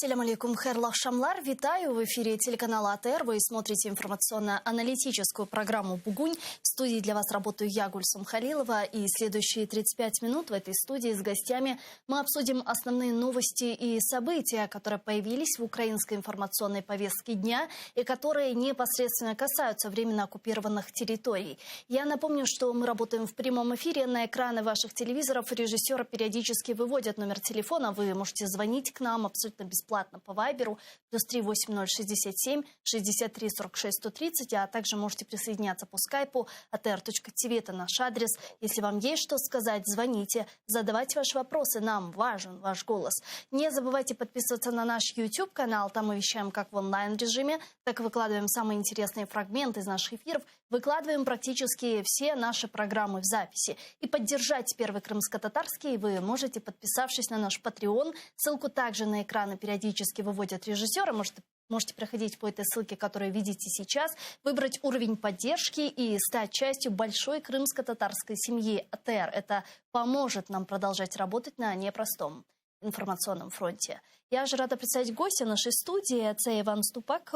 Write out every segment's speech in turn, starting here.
Селям алейкум, херлах шамлар. Витаю в эфире телеканала АТР. Вы смотрите информационно-аналитическую программу «Бугунь». В студии для вас работаю я, Гульсум Халилова. И следующие 35 минут в этой студии с гостями мы обсудим основные новости и события, которые появились в украинской информационной повестке дня и которые непосредственно касаются временно оккупированных территорий. Я напомню, что мы работаем в прямом эфире. На экраны ваших телевизоров режиссеры периодически выводят номер телефона. Вы можете звонить к нам абсолютно бесплатно по Вайберу, +3 8067 63 46 130, а также можете присоединяться по скайпу atr.tv, это наш адрес. Если вам есть что сказать, звоните, задавайте ваши вопросы, нам важен ваш голос. Не забывайте подписываться на наш YouTube-канал, там мы вещаем как в онлайн-режиме, так и выкладываем самые интересные фрагменты из наших эфиров, выкладываем практически все наши программы в записи. И поддержать Первый крымско-татарский вы можете, подписавшись на наш Patreon. Ссылку также на экраны периодически выводят режиссеры. Можете проходить по этой ссылке, которую видите сейчас, выбрать уровень поддержки и стать частью большой крымско-татарской семьи АТР. Это поможет нам продолжать работать на непростом інформаційному фронті. Я ж рада представити гостя нашої студії. Це Іван Ступак,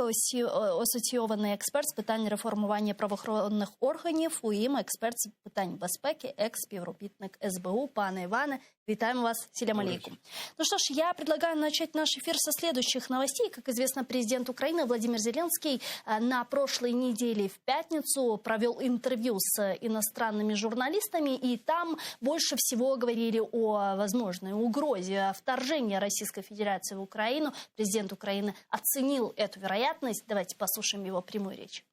асоційований експерт з питань реформування правоохоронних органів, УІМ, експерт з питань безпеки, екс-співробітник СБУ. Пане Иване, витаем вас. Селям алейкум. Ну что ж, я предлагаю начать наш эфир со следующих новостей. Как известно, президент Украины Владимир Зеленский на прошлой неделе в пятницу провел интервью с иностранными журналистами, и там больше всего говорили о возможной угрозе вторжения Российской Федерации в Украину. Президент Украины оценил эту вероятность. Давайте послушаем его прямую речь.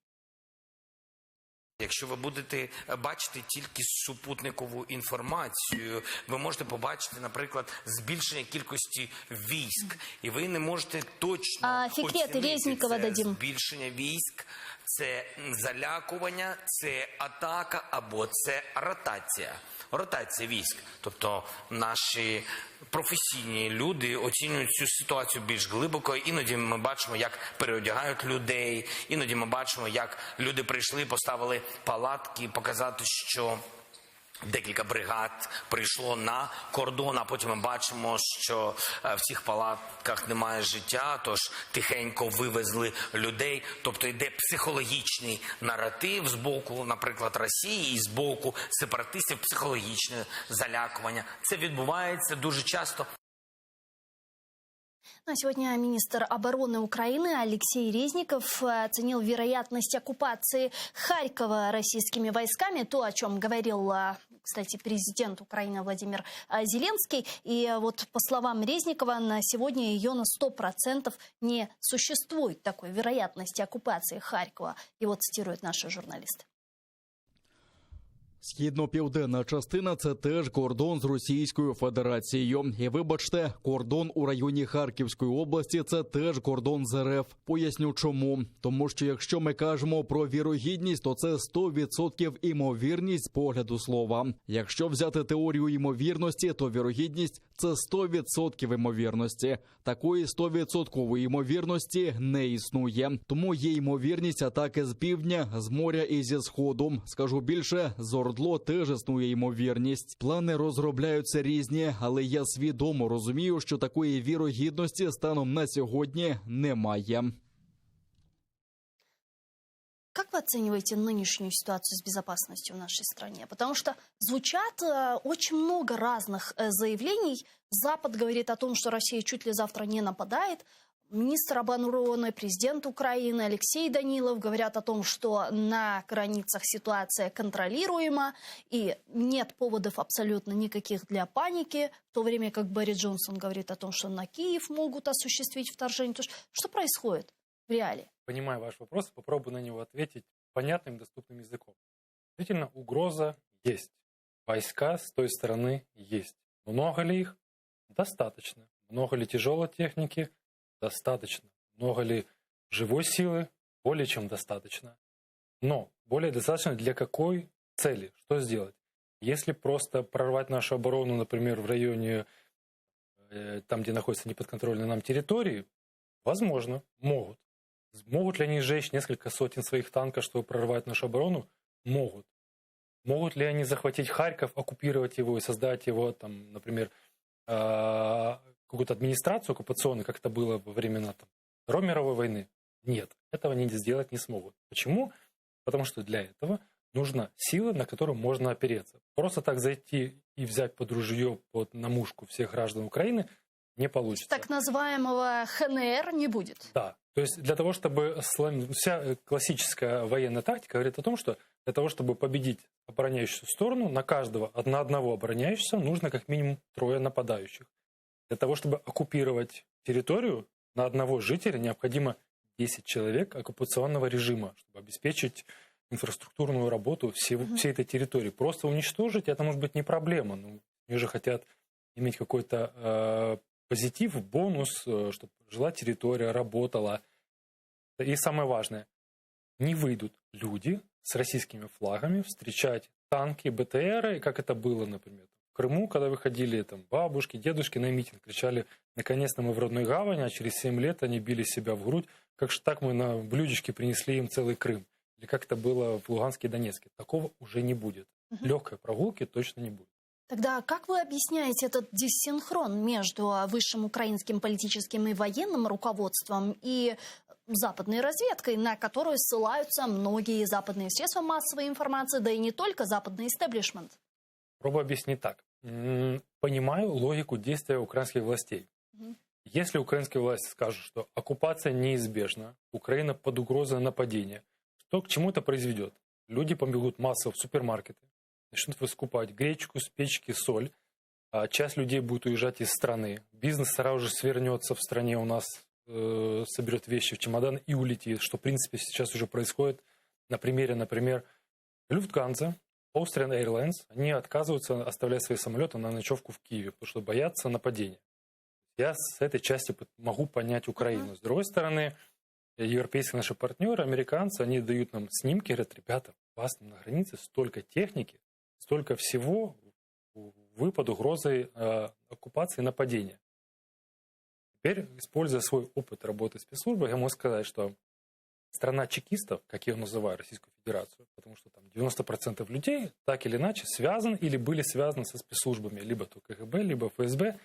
Якщо ви будете бачити тільки супутникову інформацію, ви можете побачити, наприклад, збільшення кількості військ. І ви не можете точно оцінити це збільшення військ. Це залякування, це атака або це ротація. Ротація військ. Тобто наші професійні люди оцінюють цю ситуацію більш глибоко. Іноді ми бачимо, як переодягають людей. Іноді ми бачимо, як люди прийшли, поставили палатки, показати, що декілька бригад прийшло на кордон, а потім ми бачимо, що в цих палатках немає життя, тож тихенько вивезли людей. Тобто йде психологічний наратив з боку, наприклад, Росії і з боку сепаратистів, психологічне залякування. Це відбувається дуже часто. На сегодня министр обороны Украины Алексей Резников оценил вероятность оккупации Харькова российскими войсками, то, о чем говорил, кстати, президент Украины Владимир Зеленский. И вот по словам Резникова, на сегодня ее на 100% не существует такой вероятности оккупации Харькова. Его цитируют наши журналисты. Східно-південна частина – це теж кордон з Російською Федерацією. І вибачте, кордон у районі Харківської області – це теж кордон з РФ. Поясню чому. Тому що якщо ми кажемо про вірогідність, то це 100% імовірність з погляду слова. Якщо взяти теорію імовірності, то вірогідність – це 100% імовірності. Такої 100% імовірності не існує. Тому є ймовірність атаки з півдня, з моря і зі сходу. Скажу більше, з Ордло теж існує ймовірність. Плани розробляються різні, але я свідомо розумію, що такої вірогідності станом на сьогодні немає. Как вы оцениваете нынешнюю ситуацию с безопасностью в нашей стране? Потому что звучат очень много разных заявлений. Запад говорит о том, что Россия чуть ли завтра не нападает. Министр обороны, президент Украины Алексей Данилов говорят о том, что на границах ситуация контролируема и нет поводов абсолютно никаких для паники, в то время как Борис Джонсон говорит о том, что на Киев могут осуществить вторжение. То есть, что происходит в реале? Понимаю ваш вопрос, попробую на него ответить понятным, доступным языком. Действительно, угроза есть. Войска с той стороны есть. Много ли их? Достаточно. Много ли тяжелой техники? Достаточно. Много ли живой силы? Более чем достаточно. Но более достаточно для какой цели? Что сделать? Если просто прорвать нашу оборону, например, в районе, там, где находятся неподконтрольные нам территории, возможно, могут. Могут ли они сжечь несколько сотен своих танков, чтобы прорвать нашу оборону? Могут. Могут ли они захватить Харьков, оккупировать его и создать его, там, например, какую-то администрацию оккупационную, как это было во времена Второй мировой войны. Нет, этого они сделать не смогут. Почему? Потому что для этого нужна сила, на которую можно опереться. Просто так зайти и взять под ружье, на мушку всех граждан Украины не получится. Так называемого ХНР не будет. Да. То есть для того, чтобы вся классическая военная тактика говорит о том, что для того, чтобы победить обороняющую сторону, на одного обороняющегося нужно как минимум 3 нападающих. Для того, чтобы оккупировать территорию, на одного жителя необходимо 10 человек оккупационного режима, чтобы обеспечить инфраструктурную работу всей этой территории. Просто уничтожить это может быть не проблема. Но они же хотят иметь какой-то позитив, бонус, чтобы жила территория, работала. И самое важное, не выйдут люди с российскими флагами встречать танки, БТРы, как это было, например, в Крыму, когда выходили бабушки, дедушки на митинг, кричали: наконец-то мы в родной гавани, а через 7 лет они били себя в грудь, как же так мы на блюдечке принесли им целый Крым. Или как это было в Луганске и Донецке. Такого уже не будет. Легкой прогулки точно не будет. Тогда как вы объясняете этот диссинхрон между высшим украинским политическим и военным руководством и западной разведкой, на которую ссылаются многие западные средства массовой информации, да и не только западный истеблишмент? Пробую объяснить так. Понимаю логику действия украинских властей. Если украинские власти скажут, что оккупация неизбежна, Украина под угрозой нападения, то к чему это произведет? Люди побегут массово в супермаркеты, начнут скупать гречку, спички, соль. Часть людей будет уезжать из страны. Бизнес сразу же свернется в стране у нас, соберет вещи в чемодан и улетит, что в принципе сейчас уже происходит на примере, например, Люфтганза, Austrian Airlines. Они отказываются оставлять свои самолеты на ночевку в Киеве, потому что боятся нападения. Я с этой части могу понять Украину. С другой стороны, европейские наши партнеры, американцы, они дают нам снимки, говорят: ребята, у вас на границе столько техники, столько всего, вы под угрозой оккупации и нападения. Теперь, используя свой опыт работы спецслужбы, я могу сказать, что страна чекистов, как я ее называю, Российскую Федерацию, потому что там 90% людей так или иначе связаны или были связаны со спецслужбами, либо то КГБ, либо ФСБ,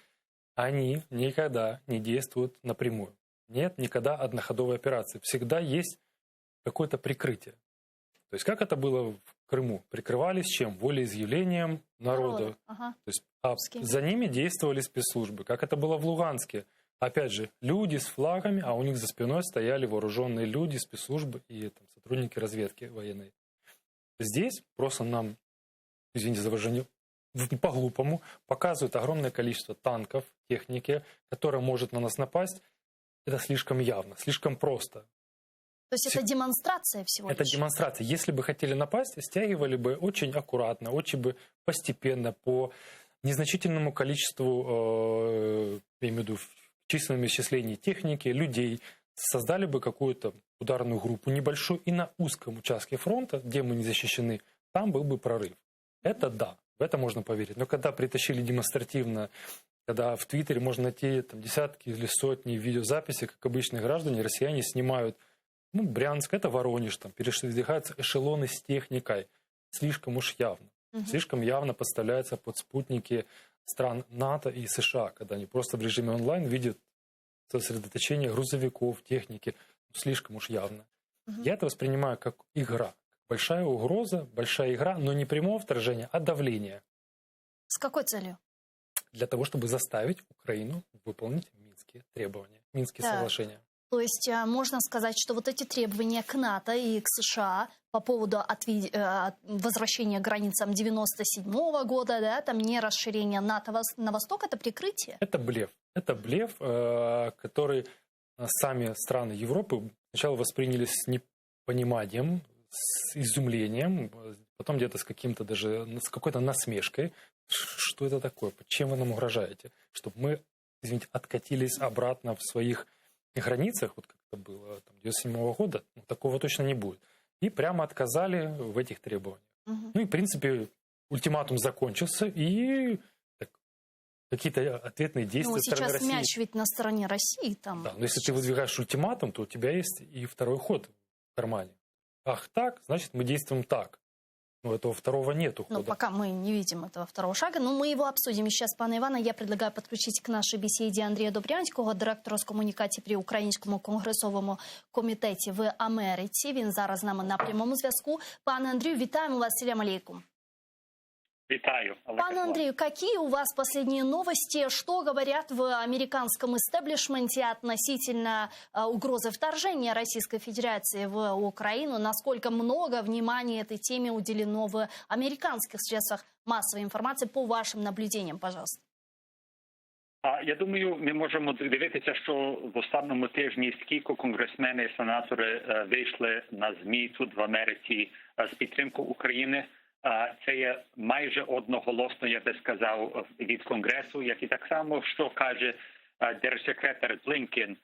они никогда не действуют напрямую. Нет никогда одноходовой операции. Всегда есть какое-то прикрытие. То есть как это было в Крыму? Прикрывались чем? Волеизъявлением народа. То есть, за ними действовали спецслужбы. Как это было в Луганске? Опять же, люди с флагами, а у них за спиной стояли вооруженные люди, спецслужбы и сотрудники разведки военной. Здесь просто нам, извините за выражение, по-глупому показывают огромное количество танков, техники, которая может на нас напасть. Это слишком явно, слишком просто. То есть это демонстрация всего лишь? Это демонстрация. Если бы хотели напасть, стягивали бы очень аккуратно, очень бы постепенно, по незначительному количеству, я имею в виду, численном исчислении техники, людей, создали бы какую-то ударную группу небольшую, и на узком участке фронта, где мы не защищены, там был бы прорыв. Это да, в это можно поверить. Но когда притащили демонстративно, когда в Твиттере можно найти десятки или сотни видеозаписей, как обычные граждане, россияне снимают, Брянск, это Воронеж, передвигаются эшелоны с техникой. Слишком уж явно. Слишком явно подставляются под спутники стран НАТО и США, когда они просто в режиме онлайн видят сосредоточение грузовиков, техники. Слишком уж явно. Я это воспринимаю как игра. Большая угроза, большая игра, но не прямое вторжение, а давление. С какой целью? Для того, чтобы заставить Украину выполнить минские требования, минские соглашения. То есть можно сказать, что вот эти требования к НАТО и к США по поводу возвращения к границам 1997 года, да, там не расширение НАТО на восток, это прикрытие? Это блеф. Это блеф, который сами страны Европы сначала восприняли с непониманием, с изумлением, потом где-то с каким-то даже, с какой-то насмешкой. Что это такое? Чем вы нам угрожаете? Чтобы мы, извините, откатились обратно в своих границах, вот как это было 1997 года, такого точно не будет. И прямо отказали в этих требованиях. И, в принципе, ультиматум закончился, и какие-то ответные действия со стороны России. Сейчас мяч ведь на стороне России. Там. Да, но если ты выдвигаешь ультиматум, то у тебя есть и второй ход в кармане. Ах так, значит, мы действуем так. Но этого второго нету хода. Но пока мы не видим этого второго шага, но мы его обсудим. И сейчас, пане Іване, я предлагаю підключити к нашій бесіді Андрія Добрянського, директора з комунікації при Українському конгресовому комітеті в Америці. Він зараз з нами на прямому зв'язку. Пане Андрію, вітаємо вас. Салям алейкум. Витаю. Пане Андрею, какие у вас последние новости? Что говорят в американском истеблишменте относительно угрозы вторжения Российской Федерации в Украину? Насколько много внимания этой теме уделено в американских средствах массовой информации по вашим наблюдениям, пожалуйста? Я думаю, ми можемо дивитися, що в останньому тижні скільки конгресмени і сенатори вийшли на ЗМІ тут в Америці з підтримку України. Це є майже одноголосно, я би сказав, від Конгресу, як і так само, що каже держсекретар Блінкен.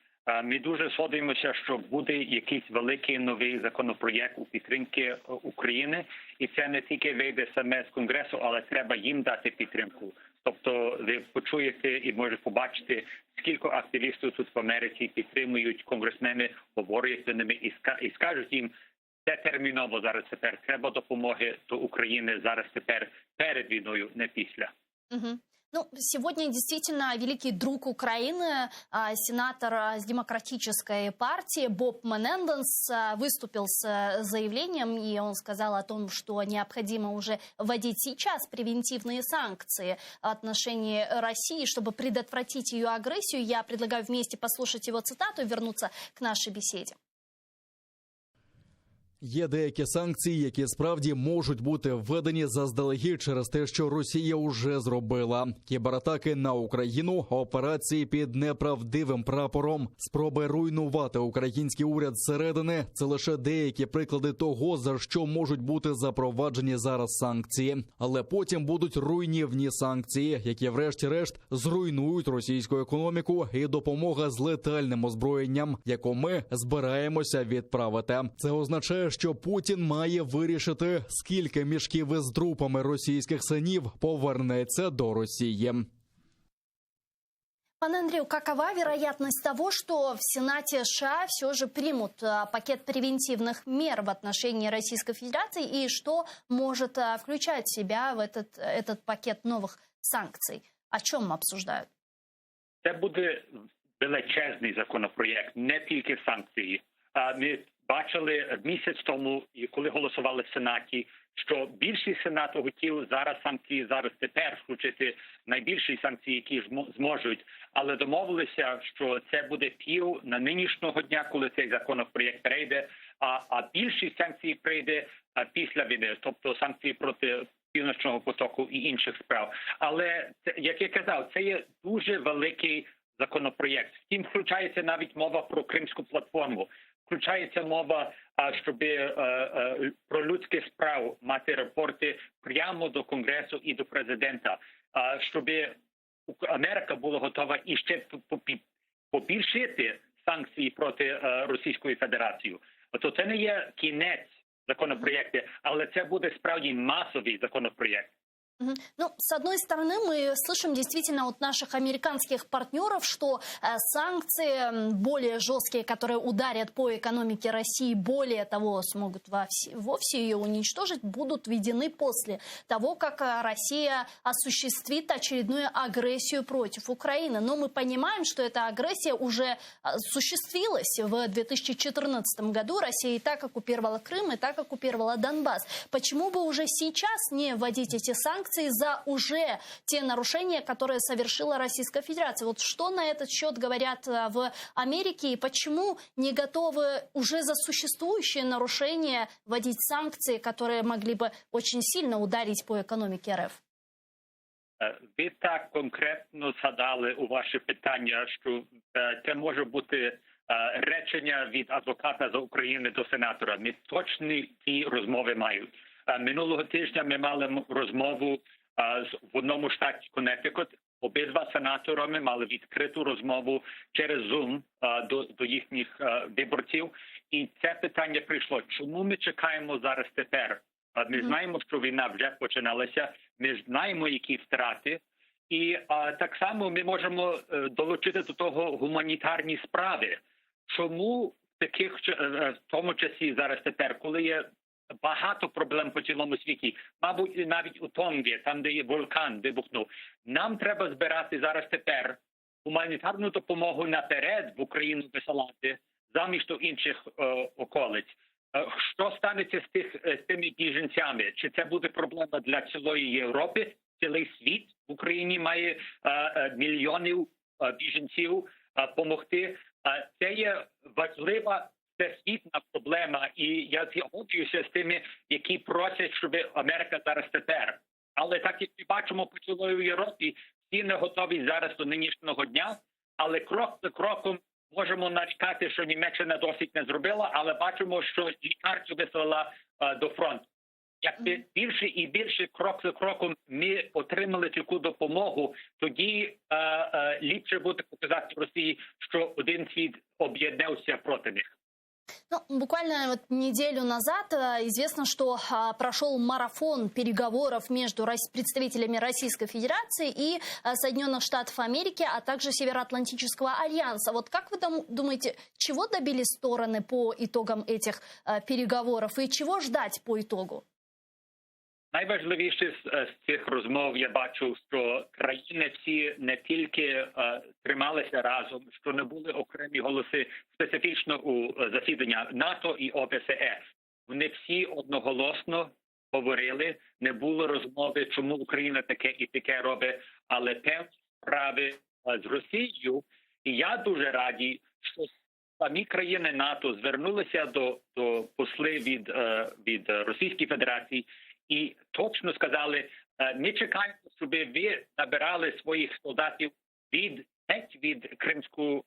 Ми дуже сподіваємося, що буде якийсь великий новий законопроєкт у підтримки України. І це не тільки вийде саме з Конгресу, але треба їм дати підтримку. Тобто ви почуєте і можете побачити, скільки активістів тут в Америці підтримують конгресмени, говорять з ними і скажуть їм, це терміново зараз тепер. Треба допомоги до України зараз тепер перед війною, не після. Угу. Ну, сегодня действительно великий друг Украины, сенатор с демократической партии Боб Менендес выступил с заявлением, и он сказал о том, что необходимо уже вводить сейчас превентивные санкции в отношении России, чтобы предотвратить ее агрессию. Я предлагаю вместе послушать его цитату и вернуться к нашей беседе. Є деякі санкції, які справді можуть бути введені заздалегідь через те, що Росія уже зробила. Кібератаки на Україну, операції під неправдивим прапором, спроби руйнувати український уряд зсередини – це лише деякі приклади того, за що можуть бути запроваджені зараз санкції. Але потім будуть руйнівні санкції, які врешті-решт зруйнують російську економіку і допомога з летальним озброєнням, яку ми збираємося відправити. Це означає, що Путін має вирішити, скільки мішків із трупами російських синів повернеться до Росії. Пане Андрею, какова вероятность того, что в Сенате США все же примут пакет превентивных мер в отношении Российской Федерации и что может включать в себя в этот пакет новых санкций? О чем обсуждают? Це буде величезний законопроєкт, не тільки санкції. Ми бачили місяць тому, коли голосували в Сенаті, що більшість Сенату хотів зараз санкції, зараз тепер включити найбільші санкції, які зможуть. Але домовилися, що це буде пів на нинішнього дня, коли цей законопроєкт прийде, а більшість санкцій прийде після війни, тобто санкції проти Північного потоку і інших справ. Але, як я казав, це є дуже великий законопроєкт. Втім, включається навіть мова про Кримську платформу. Включається мова, щоб про людські справи мати рапорти прямо до Конгресу і до президента, щоб Америка була готова і ще побільшити санкції проти Російської Федерації. То це не є кінець законопроєкту, але це буде справді масовий законопроєкт. Ну, с одной стороны, мы слышим действительно от наших американских партнеров, что санкции более жесткие, которые ударят по экономике России, более того, смогут вовсе ее уничтожить, будут введены после того, как Россия осуществит очередную агрессию против Украины. Но мы понимаем, что эта агрессия уже осуществилась в 2014 году. Россия и так оккупировала Крым, и так оккупировала Донбасс. Почему бы уже сейчас не вводить эти санкции за уже те нарушения, которые совершила Российская Федерация? Вот что на этот счет говорят в Америке и почему не готовы уже за существующие нарушения вводить санкции, которые могли бы очень сильно ударить по экономике РФ? Ви так конкретно згадали у ваше питання, що це може бути речення від адвоката з України до сенатора. Ми точні ці розмови мають. Минулого тижня ми мали розмову в одному штаті Коннектикут. Обидва сенаторами мали відкриту розмову через Zoom до їхніх виборців. І це питання прийшло. Чому ми чекаємо зараз тепер? Ми знаємо, що війна вже починалася. Ми знаємо, які втрати. І так само ми можемо долучити до того гуманітарні справи. Чому в тому часі зараз тепер, коли є багато проблем по цілому світі. Мабуть, навіть у Тонгі, там, де є вулкан, вибухнув. Нам треба збирати зараз тепер гуманітарну допомогу наперед в Україну висилати, замість інших околиць. Що станеться з тими біженцями? Чи це буде проблема для цілої Європи? Цілий світ в Україні має мільйонів біженців допомогти. Це є важлива всесвітня проблема, і я згоджуюся з тими, які просять, щоб Америка зараз тепер. Але так, як ми бачимо по цілої Європі, всі не готові зараз до нинішнього дня, але крок за кроком можемо нарікати, що Німеччина досить не зробила, але бачимо, що лікарцю вислала до фронту. Якби більше і більше крок за кроком ми отримали таку допомогу, тоді ліпше буде показати Росії, що один світ об'єднався проти них. Ну, буквально неделю назад известно, что прошел марафон переговоров между представителями Российской Федерации и Соединенных Штатов Америки, а также Североатлантического альянса. Вот как вы думаете, чего добились стороны по итогам этих переговоров и чего ждать по итогу? Найважливіше з цих розмов я бачу, що країни всі не тільки трималися разом, що не були окремі голоси специфічно у засідання НАТО і ОБСЕ. Вони всі одноголосно говорили, не було розмови, чому Україна таке і таке робить, але певні справи з Росією. І я дуже радий, що самі країни НАТО звернулися до послів від Російської Федерації і точно сказали, ми чекаємо, щоб ви набирали своїх солдатів геть від Кримського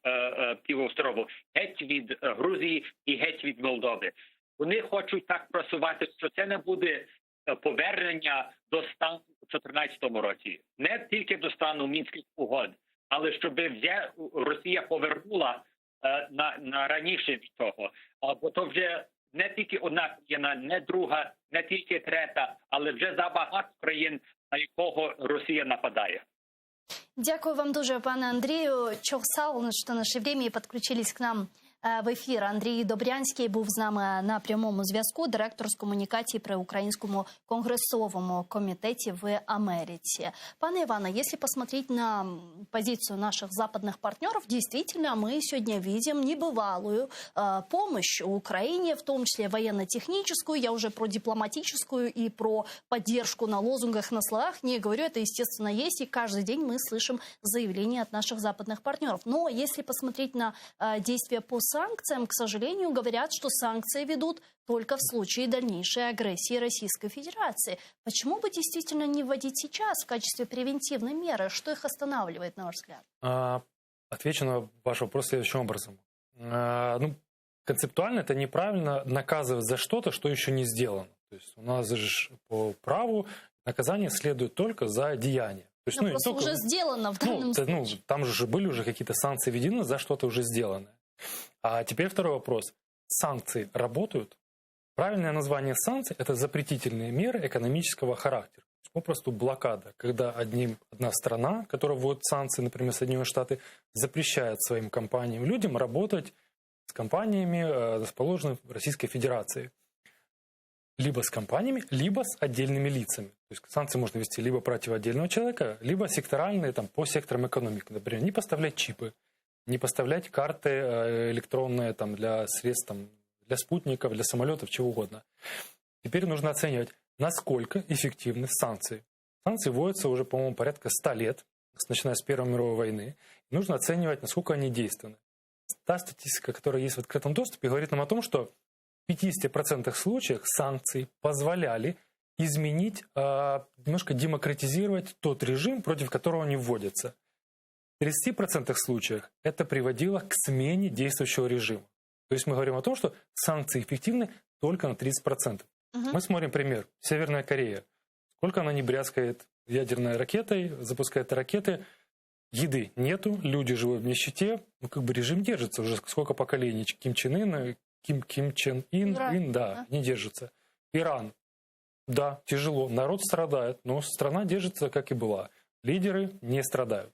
півострову, геть від Грузії і геть від Молдови. Вони хочуть так просувати, що це не буде повернення до стану у 2014 році. Не тільки до стану Мінських угод, але щоб Росія повернула на раніше від того. Бо то вже не тільки одна країна, не друга, не тільки третя, але вже забагато країн, на якого Росія нападає. Дякую вам дуже, пане Андрію. Чохсал, що наше время і підключились к нам в ефір. Андрій Добрянський був з нами на прямому зв'язку, директор з комунікації при Українському конгрессовому комитете в Америке. Пане Иване, если посмотреть на позицию наших западных партнеров, действительно мы сегодня видим небывалую помощь Украине, в том числе военно-техническую, я уже про дипломатическую и про поддержку на лозунгах, на словах не говорю, это естественно есть, и каждый день мы слышим заявления от наших западных партнеров. Но если посмотреть на действия по санкциям, к сожалению, говорят, что санкции ведут только в случае дальнейшей агрессии Российской Федерации. Почему бы действительно не вводить сейчас в качестве превентивной меры? Что их останавливает, на ваш взгляд? Отвечу на ваш вопрос следующим образом. Концептуально это неправильно наказывать за что-то, что еще не сделано. То есть у нас же по праву наказание следует только за деяние. То есть, просто уже сделано в данном случае. Там же были уже какие-то санкции введены за что-то уже сделанное. А теперь второй вопрос. Санкции работают? Правильное название санкций – это запретительные меры экономического характера. Попросту блокада, когда одна страна, которая вводит санкции, например, Соединенные Штаты, запрещает своим компаниям, людям работать с компаниями, расположенными в Российской Федерации. Либо с компаниями, либо с отдельными лицами. То есть санкции можно ввести либо против отдельного человека, либо секторальные по секторам экономики. Например, не поставлять чипы, не поставлять карты электронные для средств, для спутников, для самолетов, чего угодно. Теперь нужно оценивать, насколько эффективны санкции. Санкции вводятся уже, по-моему, порядка 100 лет, начиная с Первой мировой войны. И нужно оценивать, насколько они действенны. Та статистика, которая есть в открытом доступе, говорит нам о том, что в 50% случаев санкции позволяли изменить, немножко демократизировать тот режим, против которого они вводятся. В 30% случаев это приводило к смене действующего режима. То есть мы говорим о том, что санкции эффективны только на 30%. Мы смотрим пример. Северная Корея. Сколько она не бряцкает ядерной ракетой, запускает ракеты, еды нету, люди живут в нищете, режим держится уже сколько поколений. Ким Чен Ын, не держится. Иран. Да, тяжело, народ страдает, но страна держится, как и была. Лидеры не страдают.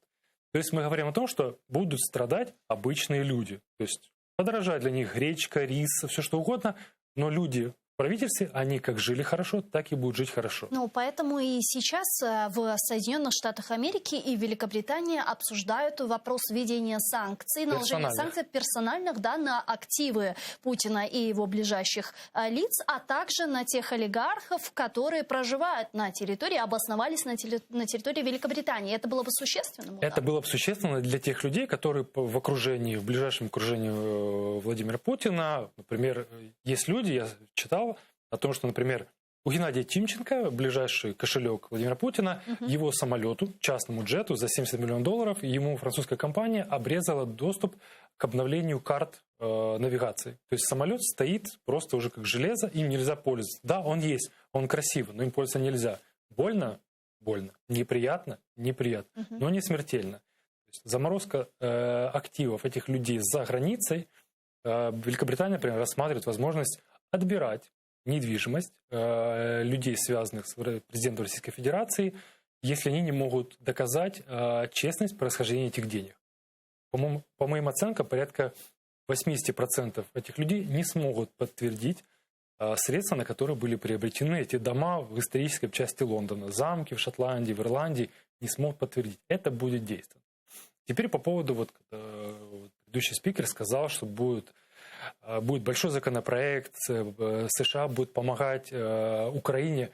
То есть мы говорим о том, что будут страдать обычные люди. То есть подорожает для них гречка, рис, все что угодно, но люди правительстве, они как жили хорошо, так и будут жить хорошо. Ну, поэтому и сейчас в Соединенных Штатах Америки и Великобритании обсуждают вопрос введения санкций, наложения санкций персональных, да, на активы Путина и его ближайших лиц, а также на тех олигархов, которые проживают на территории, обосновались на территории Великобритании. Это было бы существенным ударом? Это было бы существенно для тех людей, которые в окружении, в ближайшем окружении Владимира Путина, например, есть люди, я читал о том, что, например, у Геннадия Тимченко, ближайший кошелек Владимира Путина, его самолету, частному джету за $70 миллионов, ему французская компания обрезала доступ к обновлению карт навигации. То есть самолет стоит просто уже как железо, им нельзя пользоваться. Да, он есть, он красивый, но им пользоваться нельзя. Больно? Больно. Неприятно? Неприятно. Но не смертельно. То есть заморозка активов этих людей за границей, Великобритания, например, рассматривает возможность отбирать недвижимость людей, связанных с президентом Российской Федерации, если они не могут доказать честность происхождения этих денег. По моим оценкам, порядка 80% этих людей не смогут подтвердить средства, на которые были приобретены эти дома в исторической части Лондона. Замки в Шотландии, в Ирландии не смогут подтвердить. Это будет действовать. Теперь по поводу, предыдущий спикер сказал, что будет большой законопроект, США будет помогать Украине.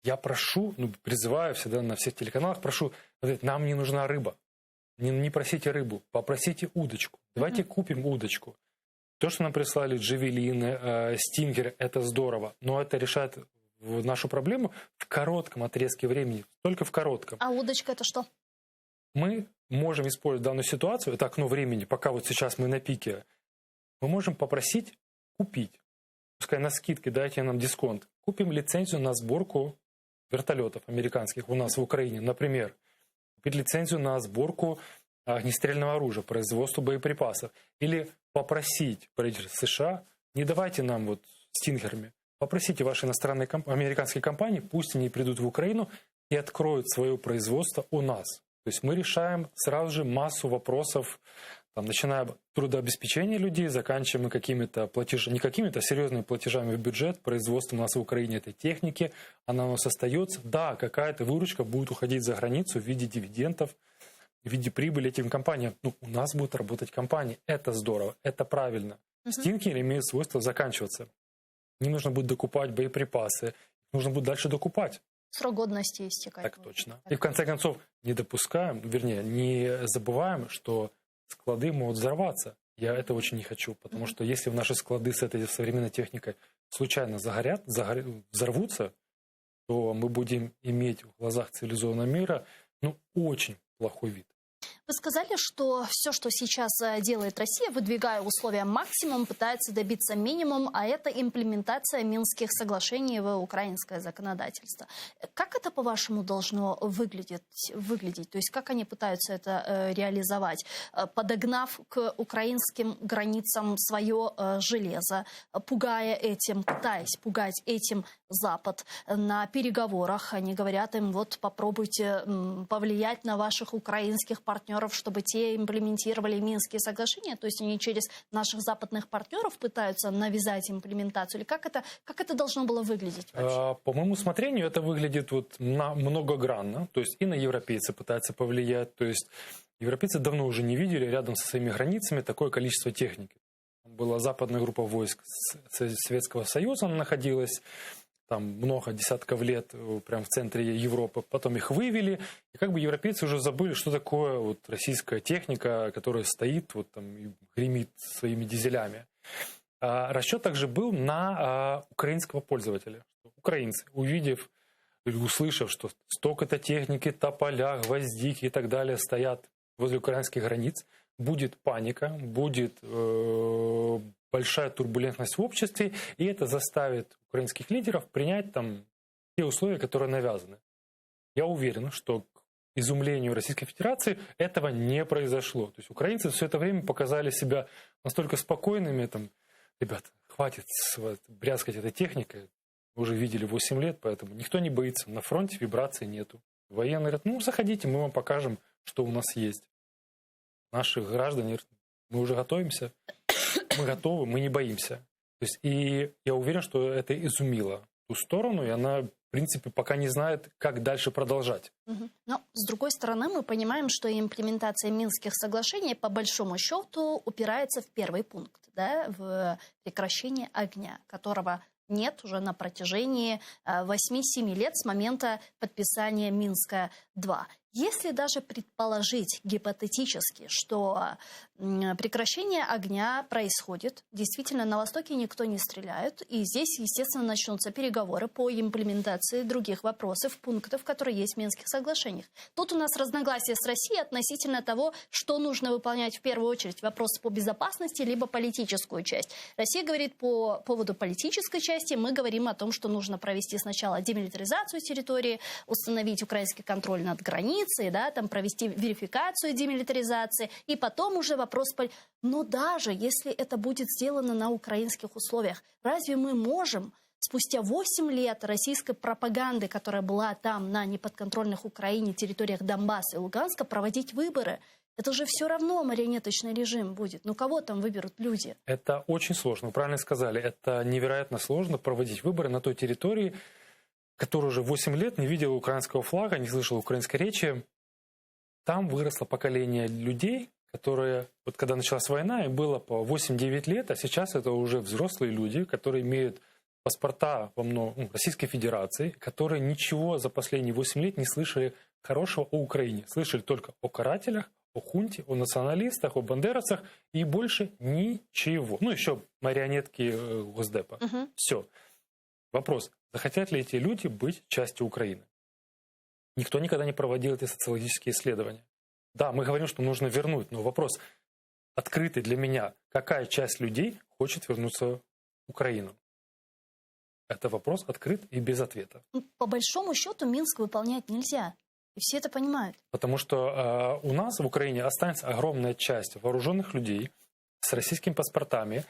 Я прошу, призываю всегда на всех телеканалах, прошу, нам не нужна рыба. Не просите рыбу, попросите удочку. Давайте купим удочку. То, что нам прислали джавелины, стингеры, это здорово, но это решает нашу проблему в коротком отрезке времени, только в коротком. А удочка это что? Мы можем использовать данную ситуацию, это окно времени, пока вот сейчас мы на пике, мы можем попросить купить, пускай на скидке, дайте нам дисконт, купим лицензию на сборку вертолетов американских у нас в Украине, например, купить лицензию на сборку огнестрельного оружия, производство боеприпасов, или попросить правительство США, не давайте нам стингерами, попросите ваши иностранные американские компании, пусть они придут в Украину и откроют свое производство у нас. То есть мы решаем сразу же массу вопросов, начиная от трудообеспечения людей, заканчивая какими-то платежами, не какими-то, а серьезными платежами в бюджет, производством у нас в Украине этой техники, она у нас остается. Да, какая-то выручка будет уходить за границу в виде дивидендов, в виде прибыли этим компаниям. У нас будут работать компании. Это здорово, это правильно. Стингеры имеют свойство заканчиваться. Не нужно будет докупать боеприпасы, нужно будет дальше докупать. Срок годности истекает. Так точно. И в конце концов не забываем, что склады могут взорваться. Я это очень не хочу, потому что если наши склады с этой современной техникой случайно взорвутся, то мы будем иметь в глазах цивилизованного мира очень плохой вид. Вы сказали, что все, что сейчас делает Россия, выдвигая условия максимум, пытается добиться минимум, а это имплементация Минских соглашений в украинское законодательство. Как это, по-вашему, должно выглядеть? То есть как они пытаются это реализовать? Подогнав к украинским границам свое железо, пытаясь пугать этим Запад. На переговорах они говорят им, попробуйте повлиять на ваших украинских партнеров, чтобы те имплементировали Минские соглашения, то есть они через наших западных партнеров пытаются навязать имплементацию, или как это должно было выглядеть вообще? По моему усмотрению это выглядит многогранно, то есть и на европейцев пытаются повлиять, то есть европейцы давно уже не видели рядом со своими границами такое количество техники. Была западная группа войск Советского Союза, она находилась там много десятков лет прямо в центре Европы, потом их вывели, и европейцы уже забыли, что такое российская техника, которая стоит и гремит своими дизелями. Расчет также был на украинского пользователя. Украинцы, увидев или услышав, что столько-то техники, тополя, гвоздики и так далее стоят возле украинских границ, будет паника, будет большая турбулентность в обществе, и это заставит украинских лидеров принять те условия, которые навязаны. Я уверен, что к изумлению Российской Федерации этого не произошло. То есть украинцы все это время показали себя настолько спокойными, ребята, хватит бряскать этой техникой, вы уже видели 8 лет, поэтому никто не боится, на фронте вибраций нету. Военные говорят, заходите, мы вам покажем, что у нас есть. Наши граждане, мы уже готовимся, мы готовы, мы не боимся. То есть, и я уверен, что это изумило ту сторону, и она, в принципе, пока не знает, как дальше продолжать. Но, с другой стороны, мы понимаем, что имплементация Минских соглашений, по большому счету, упирается в первый пункт, да, в прекращение огня, которого нет уже на протяжении 8-7 лет с момента подписания Минска-2. Если даже предположить гипотетически, что прекращение огня происходит, действительно, на Востоке никто не стреляет, и здесь, естественно, начнутся переговоры по имплементации других вопросов, пунктов, которые есть в Минских соглашениях. Тут у нас разногласия с Россией относительно того, что нужно выполнять в первую очередь, вопросы по безопасности, либо политическую часть. Россия говорит по поводу политической части, мы говорим о том, что нужно провести сначала демилитаризацию территории, установить украинский контроль над границей, да, там провести верификацию демилитаризации, и потом уже вопрос... Но даже если это будет сделано на украинских условиях, разве мы можем спустя 8 лет российской пропаганды, которая была там на неподконтрольных Украине территориях Донбасса и Луганска, проводить выборы? Это же все равно марионеточный режим будет. Ну кого там выберут люди? Это очень сложно, вы правильно сказали. Это невероятно сложно проводить выборы на той территории, который уже 8 лет не видел украинского флага, не слышал украинской речи. Там выросло поколение людей, которые, вот когда началась война, им было по 8-9 лет, а сейчас это уже взрослые люди, которые имеют паспорта Российской Федерации, которые ничего за последние 8 лет не слышали хорошего о Украине. Слышали только о карателях, о хунте, о националистах, о бандеровцах и больше ничего. Ну, еще марионетки Госдепа. Все. Вопрос. Захотят ли эти люди быть частью Украины? Никто никогда не проводил эти социологические исследования. Да, мы говорим, что нужно вернуть, но вопрос открытый для меня. Какая часть людей хочет вернуться в Украину? Это вопрос открыт и без ответа. По большому счету Минск выполнять нельзя. И все это понимают. Потому что у нас в Украине останется огромная часть вооруженных людей с российскими паспортами.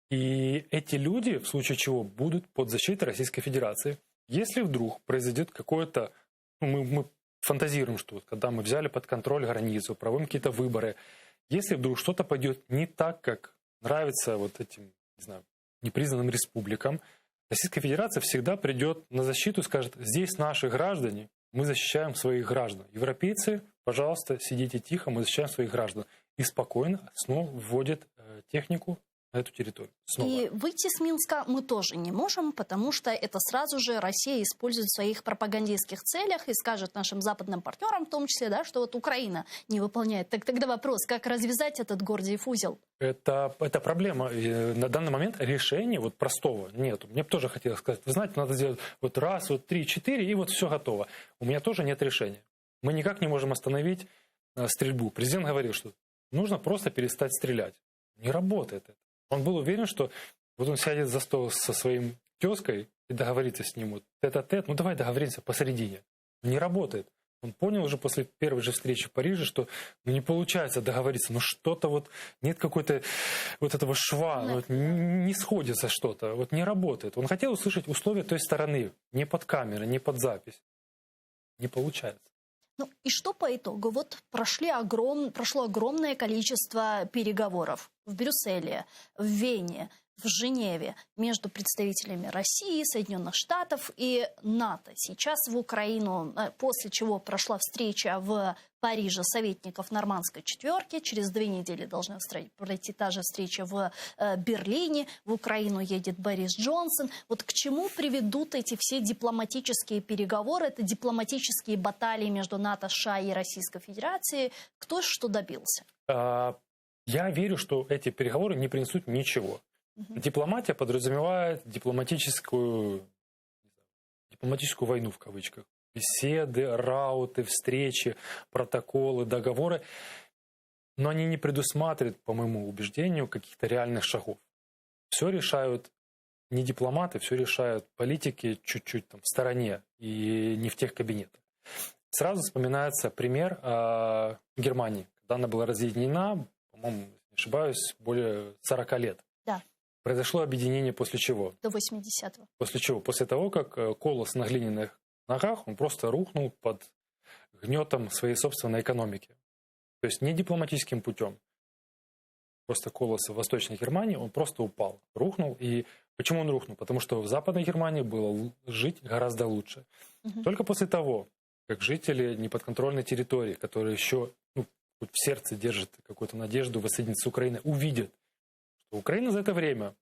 И эти люди, в случае чего, будут под защитой Российской Федерации. Если вдруг произойдет какое-то... мы фантазируем, что когда мы взяли под контроль границу, проводим какие-то выборы, если вдруг что-то пойдет не так, как нравится вот этим, не знаю, непризнанным республикам, Российская Федерация всегда придет на защиту и скажет: здесь наши граждане, мы защищаем своих граждан. Европейцы, пожалуйста, сидите тихо, мы защищаем своих граждан. И спокойно снова вводит технику на эту территорию. Снова. И выйти с Минска мы тоже не можем, потому что это сразу же Россия использует в своих пропагандистских целях и скажет нашим западным партнерам, в том числе, да, что вот Украина не выполняет. Так тогда вопрос, как развязать этот Гордиев узел? Это проблема. И на данный момент решения вот простого нету. Мне бы тоже хотелось сказать, вы знаете, надо сделать вот раз, вот 3, 4, и вот все готово. У меня тоже нет решения. Мы никак не можем остановить стрельбу. Президент говорил, что нужно просто перестать стрелять. Не работает это. Он был уверен, что вот он сядет за стол со своим тезкой и договорится с ним вот тет-а-тет, ну давай договоримся посередине. Не работает. Он понял уже после первой же встречи в Париже, что не получается договориться, что-то вот нет какой-то вот этого шва, вот не сходится что-то, вот не работает. Он хотел услышать условия той стороны, не под камеры, не под запись. Не получается. Ну и что по итогу? Вот прошло огромное количество переговоров в Брюсселе, в Вене, в Женеве между представителями России, Соединенных Штатов и НАТО. Сейчас в Украину, после чего прошла встреча в Париже советников Нормандской четверки, через 2 недели должна пройти та же встреча в Берлине, в Украину едет Борис Джонсон. Вот к чему приведут эти все дипломатические переговоры, это дипломатические баталии между НАТО, США и Российской Федерацией? Кто что добился? Я верю, что эти переговоры не принесут ничего. Дипломатия подразумевает дипломатическую войну в кавычках. Беседы, рауты, встречи, протоколы, договоры. Но они не предусматривают, по моему убеждению, каких-то реальных шагов. Все решают не дипломаты, все решают политики чуть-чуть там в стороне и не в тех кабинетах. Сразу вспоминается пример Германии. Когда она была разъединена, по-моему, не ошибаюсь, более 40 лет. Да. Произошло объединение после чего? До 80-го. После чего? После того, как колос на глиняных ногах, он просто рухнул под гнетом своей собственной экономики. То есть не дипломатическим путем. просто колос в Восточной Германии, он просто упал, рухнул. И почему он рухнул? Потому что в Западной Германии было жить гораздо лучше. Только после того, как жители неподконтрольной территории, которые еще хоть в сердце держат какую-то надежду воссоединиться с Украиной, увидят, что Украина за это время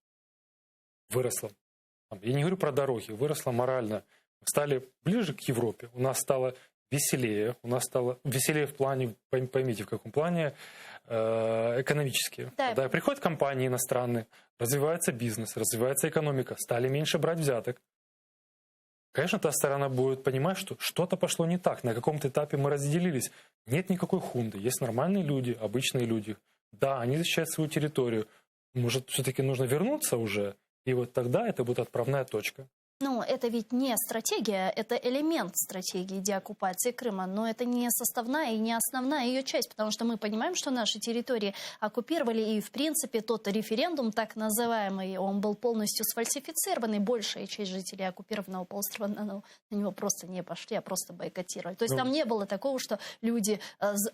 выросла. Я не говорю про дороги, выросла морально. Мы стали ближе к Европе, у нас стало веселее. У нас стало веселее в плане, поймите, в каком плане, экономически. Да. Когда приходят компании иностранные, развивается бизнес, развивается экономика, стали меньше брать взяток. Конечно, та сторона будет понимать, что что-то пошло не так. На каком-то этапе мы разделились. Нет никакой хунты. Есть нормальные люди, обычные люди. Да, они защищают свою территорию. Может, все-таки нужно вернуться уже? И вот тогда это будет отправная точка. Ну, это ведь не стратегия, это элемент стратегии деоккупации Крыма, но это не составная и не основная ее часть, потому что мы понимаем, что наши территории оккупировали, и, в принципе, тот референдум, так называемый, он был полностью сфальсифицирован, и большая часть жителей оккупированного полуострова на него просто не пошли, а просто бойкотировали. То есть там не было такого, что люди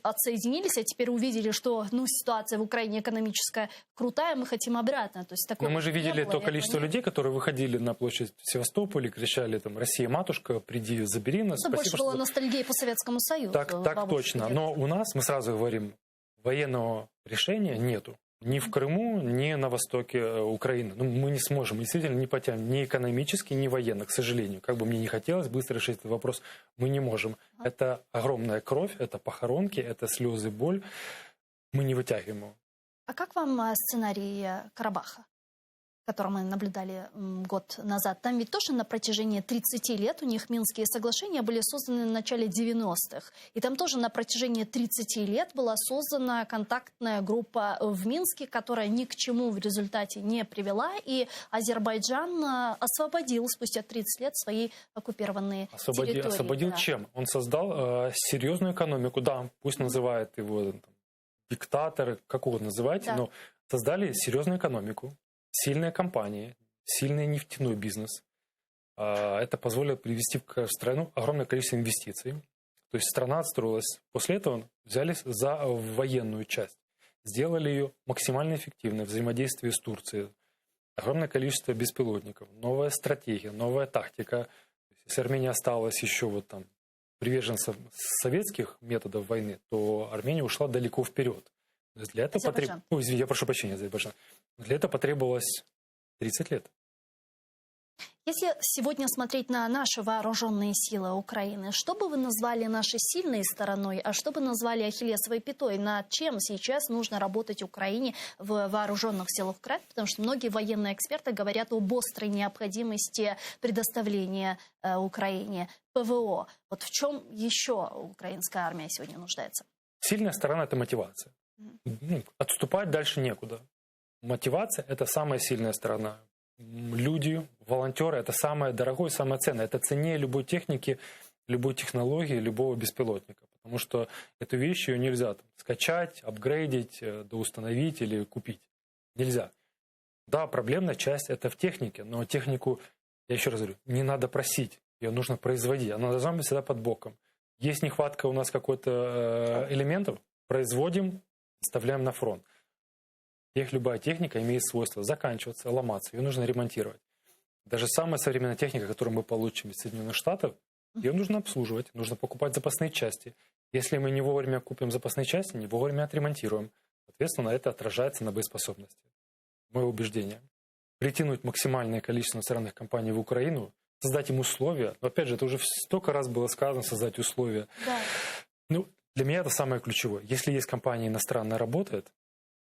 отсоединились, а теперь увидели, что ситуация в Украине экономическая крутая, мы хотим обратно. То есть такого но мы же видели то количество людей, которые выходили на площадь Севастополя, кричали там: «Россия, матушка, приди, забери нас». Это больше была ностальгия по Советскому Союзу. Так точно. Но у нас, мы сразу говорим, военного решения нету. Ни в Крыму, ни на востоке Украины. Мы не сможем, мы действительно не потянем ни экономически, ни военно, к сожалению. Как бы мне не хотелось быстро решить этот вопрос, мы не можем. Это огромная кровь, это похоронки, это слезы, боль. Мы не вытягиваем его. А как вам сценарий Карабаха, который мы наблюдали год назад? Там ведь тоже на протяжении 30 лет у них Минские соглашения были созданы в начале 90-х. И там тоже на протяжении 30 лет была создана контактная группа в Минске, которая ни к чему в результате не привела. И Азербайджан освободил спустя 30 лет свои оккупированные территории. Освободил да. Чем? Он создал серьезную экономику. Да, пусть называют его диктаторы, как угодно называйте, да. Но создали серьезную экономику. Сильные компании, сильный нефтяной бизнес. Это позволило привести в страну огромное количество инвестиций. То есть страна отстроилась. После этого взялись за военную часть. Сделали ее максимально эффективной, взаимодействие с Турцией. Огромное количество беспилотников, новая стратегия, новая тактика. Если Армения осталась еще приверженцем советских методов войны, то Армения ушла далеко вперед. Для этого я прошу прощения, Азербайджан. Для этого потребовалось 30 лет. Если сегодня смотреть на наши вооруженные силы Украины, что бы вы назвали нашей сильной стороной, а что бы назвали ахиллесовой пятой? Над чем сейчас нужно работать Украине в вооруженных силах Украины? Потому что многие военные эксперты говорят об острой необходимости предоставления Украине ПВО. Вот в чем еще украинская армия сегодня нуждается? Сильная сторона – это мотивация. Отступать дальше некуда. Мотивация – это самая сильная сторона. Люди, волонтеры – это самое дорогое, самое ценное. Это ценнее любой техники, любой технологии, любого беспилотника. Потому что эту вещь ее нельзя скачать, апгрейдить, доустановить или купить. Нельзя. Да, проблемная часть – это в технике, но технику, я еще раз говорю, не надо просить, ее нужно производить. Она должна быть всегда под боком. Есть нехватка у нас какой-то элементов, производим, вставляем на фронт. Любая техника имеет свойство заканчиваться, ломаться, ее нужно ремонтировать. Даже самая современная техника, которую мы получим из Соединенных Штатов, ее нужно обслуживать, нужно покупать запасные части. Если мы не вовремя купим запасные части, не вовремя отремонтируем, соответственно, это отражается на боеспособности. Мое убеждение. Притянуть максимальное количество иностранных компаний в Украину, создать им условия. Но опять же, это уже столько раз было сказано, создать условия. Да. Для меня это самое ключевое. Если есть компания иностранная, работает,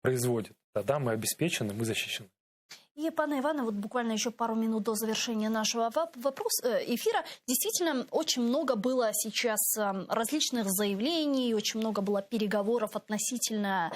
производит, тогда мы обеспечены, мы защищены. И, пане Иване, вот буквально еще пару минут до завершения нашего эфира. Действительно, очень много было сейчас различных заявлений, очень много было переговоров относительно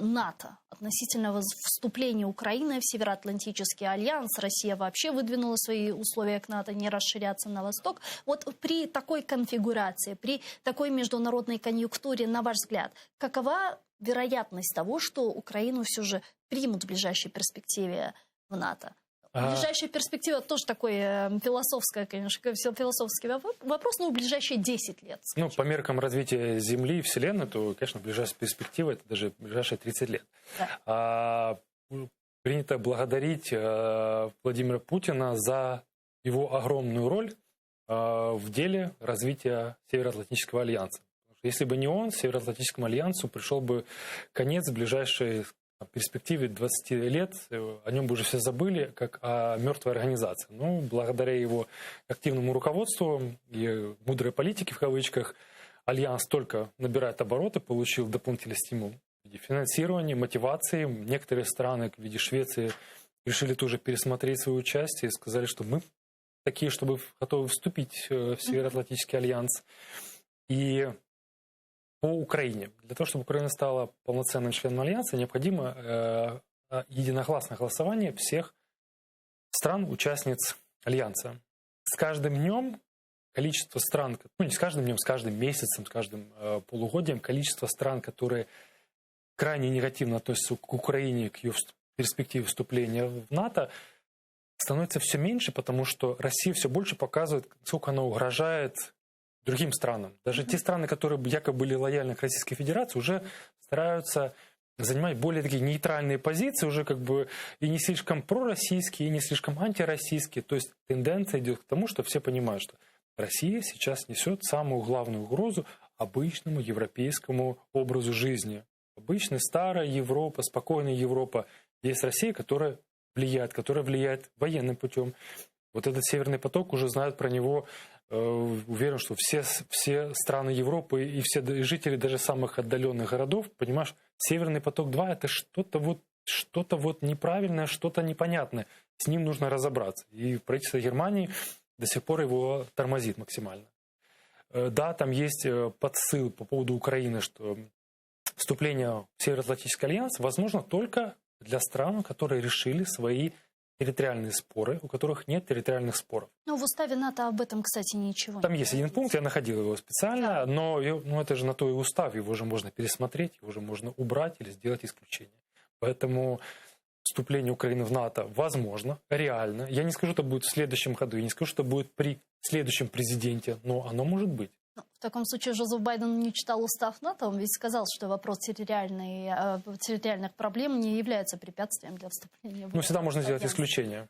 НАТО, относительно вступления Украины в Североатлантический альянс. Россия вообще выдвинула свои условия к НАТО не расширяться на восток. Вот при такой конфигурации, при такой международной конъюнктуре, на ваш взгляд, какова вероятность того, что Украину все же примут в ближайшей перспективе в НАТО? Ближайшая перспектива тоже такой философская, конечно, философский вопрос, но в ближайшие 10 лет. Скажем. Ну, по меркам развития Земли и Вселенной, то, конечно, ближайшая перспектива – это даже ближайшие 30 лет. Да. Принято благодарить Владимира Путина за его огромную роль в деле развития Североатлантического альянса. Если бы не он, Североатлантическому альянсу пришел бы конец в ближайшей перспективе 20 лет. О нем бы уже все забыли, как о мертвой организации. Но благодаря его активному руководству и мудрой политике, в кавычках, альянс только набирает обороты, получил дополнительный стимул в виде финансирования, мотивации. Некоторые страны, в виде Швеции, решили тоже пересмотреть свое участие и сказали, что мы такие, чтобы готовы вступить в Североатлантический альянс. И по Украине. Для того, чтобы Украина стала полноценным членом альянса, необходимо единогласное голосование всех стран-участниц альянса. С каждым днем количество стран, ну не с каждым днем, с каждым месяцем, с каждым полугодием, количество стран, которые крайне негативно относятся к Украине, к ее перспективе вступления в НАТО, становится все меньше, потому что Россия все больше показывает, сколько она угрожает другим странам. Даже те страны, которые якобы были лояльны к Российской Федерации, уже стараются занимать более такие нейтральные позиции, уже как бы и не слишком пророссийские, и не слишком антироссийские. То есть тенденция идет к тому, что все понимают, что Россия сейчас несет самую главную угрозу обычному европейскому образу жизни. Обычная старая Европа, спокойная Европа. Есть Россия, которая влияет военным путем. Вот этот Северный поток, уже знают про него, уверен, что все страны Европы и все жители даже самых отдаленных городов, понимаешь, Северный поток-2 это что-то вот неправильное, что-то непонятное. С ним нужно разобраться. И правительство Германии до сих пор его тормозит максимально. Да, там есть подсыл по поводу Украины, что вступление в Североатлантический альянс возможно только для стран, которые решили свои территориальные споры, у которых нет территориальных споров. Ну, в уставе НАТО об этом, кстати, ничего там нет. Есть один пункт, я находил его специально, да. но это же на то и устав, его же можно пересмотреть, его же можно убрать или сделать исключение. Поэтому вступление Украины в НАТО возможно, реально. Я не скажу, что будет в следующем году, я не скажу, что будет при следующем президенте, но оно может быть. В таком случае Джозеф Байден не читал устав НАТО, он ведь сказал, что вопрос территориальных проблем не является препятствием для вступления в НАТО. Ну, всегда можно сделать исключение.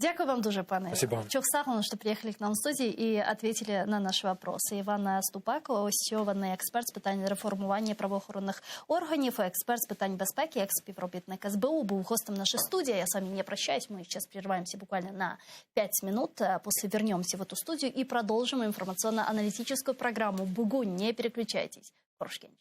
Дякую вам дуже, пане. Спасибо. Чохсаховна, що приїхали к нам в студії і відповіли на наші вопроси. Івана Ступако, осьований експерт з питань реформування правоохоронних органів, експерт з питань безпеки, екс-співробітник СБУ, був гостем нашей студии. Я с вами не прощаюсь, мы сейчас прерываемся буквально на 5 минут, после вернемся в эту студию и продолжим информационно-аналитическую программу «Бугунь». Не переключайтесь. Хороший день.